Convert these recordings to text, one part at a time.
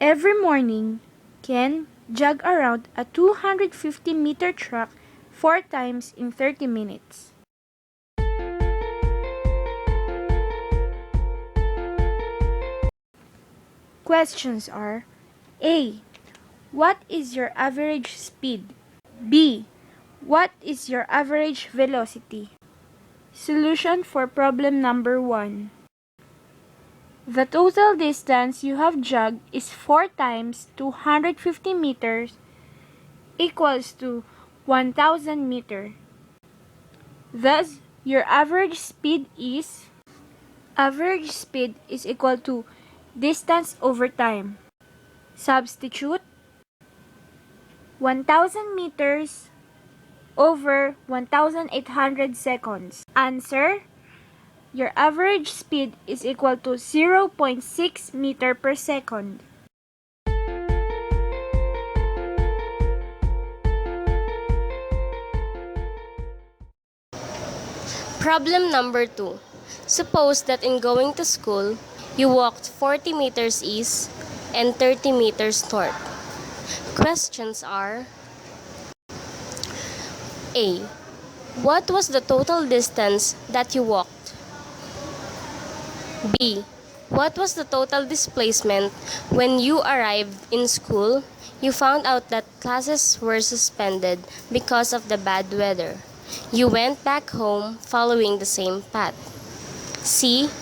Every morning, Ken jogged around a 250-meter track 4 times in 30 minutes. Questions are: A. What is your average speed? B. What is your average velocity? Solution for problem number 1. The total distance you have jogged is 4 times 250 meters equals to 1,000 meter. Thus, your average speed is equal to distance over time. Substitute 1,000 meters over 1,800 seconds. Answer: your average speed is equal to 0.6 meter per second. Problem number 2. Suppose that in going to school, you walked 40 meters east and 30 meters north. Questions are: A. What was the total distance that you walked? B. What was the total displacement when you arrived in school? You found out that classes were suspended because of the bad weather. You went back home following the same path. C.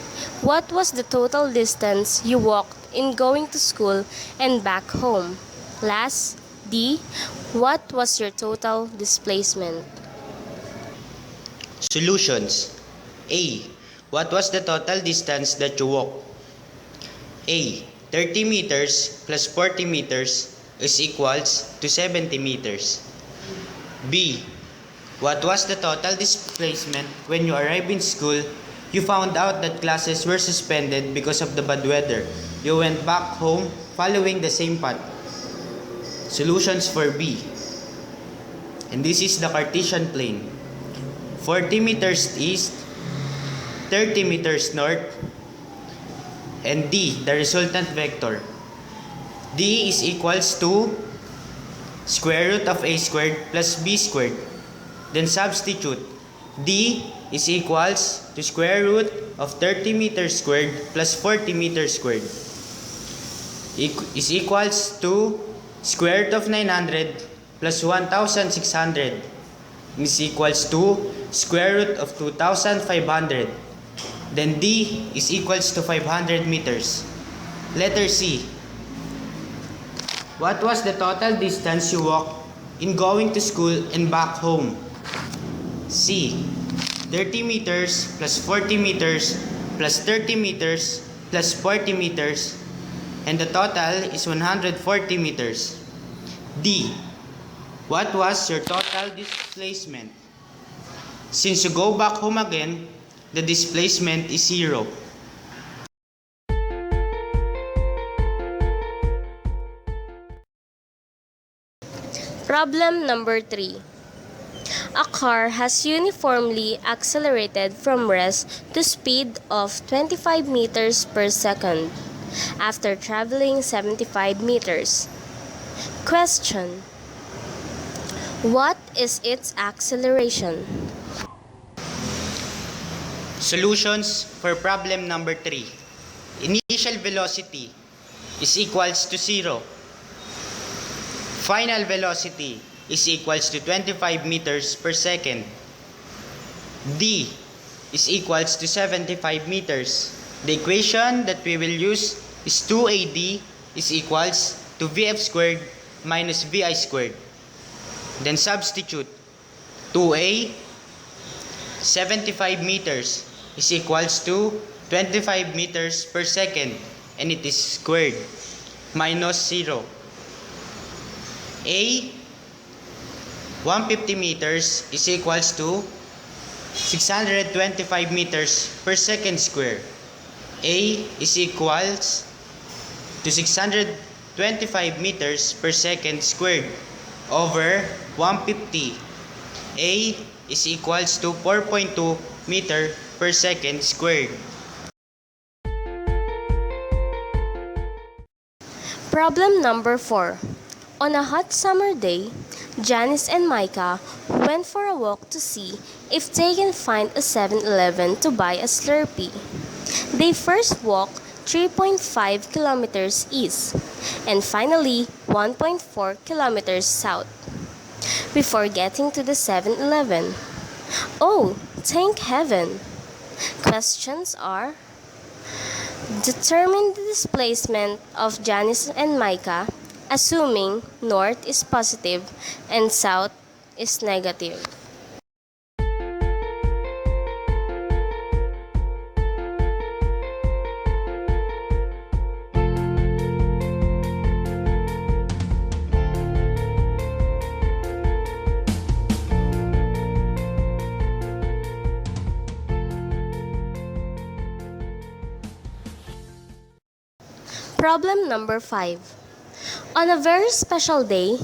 What was the total distance you walked in going to school and back home? Last, D. What was your total displacement? Solutions. A. What was the total distance that you walked? A. 30 meters plus 40 meters is equals to 70 meters. B. What was the total displacement when you arrived in school? You found out that classes were suspended because of the bad weather. You went back home following the same path. Solutions for B. And this is the Cartesian plane. 40 meters east, 30 meters north, and D, the resultant vector. D is equals to square root of A squared plus B squared. Then substitute. D is equals to square root of 30 meters squared plus 40 meters squared. Is equals to square root of 900 plus 1,600. Is equals to square root of 2,500. Then D is equals to 500 meters. Letter C. What was the total distance you walked in going to school and back home? C. 30 meters plus 40 meters plus 30 meters plus 40 meters, and the total is 140 meters. D. What was your total displacement? Since you go back home again, the displacement is 0. Problem number 3. A car has uniformly accelerated from rest to speed of 25 meters per second after traveling 75 meters. Question: what is its acceleration? Solutions for problem number 3. Initial velocity is equals to 0. Final velocity is equals to 25 meters per second. D is equals to 75 meters. The equation that we will use is 2AD is equals to VF squared minus VI squared. Then substitute 2A 75 meters is equals to 25 meters per second, and it is squared, minus 0. A 150 meters is equals to 625 meters per second square. A is equals to 625 meters per second squared over 150. A is equals to 4.2 meter per second squared. Problem number 4. On a hot summer day, Janice and Micah went for a walk to see if they can find a 7-Eleven to buy a Slurpee. They first walked 3.5 kilometers east and finally 1.4 kilometers south before getting to the 7-Eleven. Oh, thank heaven! Questions are: determine the displacement of Janice and Micah, assuming north is positive and south is negative. Problem number 5. On a very special day,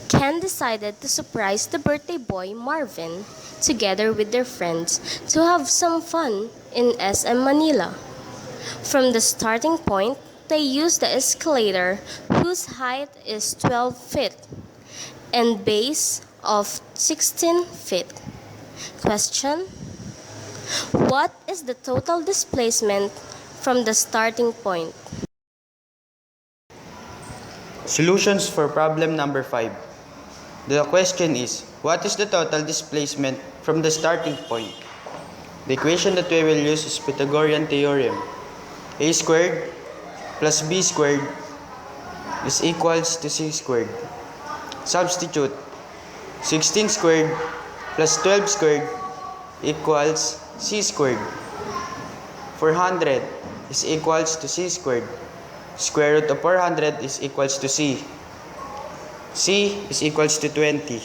Ken decided to surprise the birthday boy Marvin together with their friends to have some fun in SM Manila. From the starting point, they used the escalator whose height is 12 feet and base of 16 feet. Question: what is the total displacement from the starting point? Solutions for problem number 5. The question is, what is the total displacement from the starting point? The equation that we will use is Pythagorean theorem. A squared plus b squared is equals to c squared. Substitute 16 squared plus 12 squared equals c squared. 400 is equals to c squared. Square root of 400 is equals to c. C is equals to 20.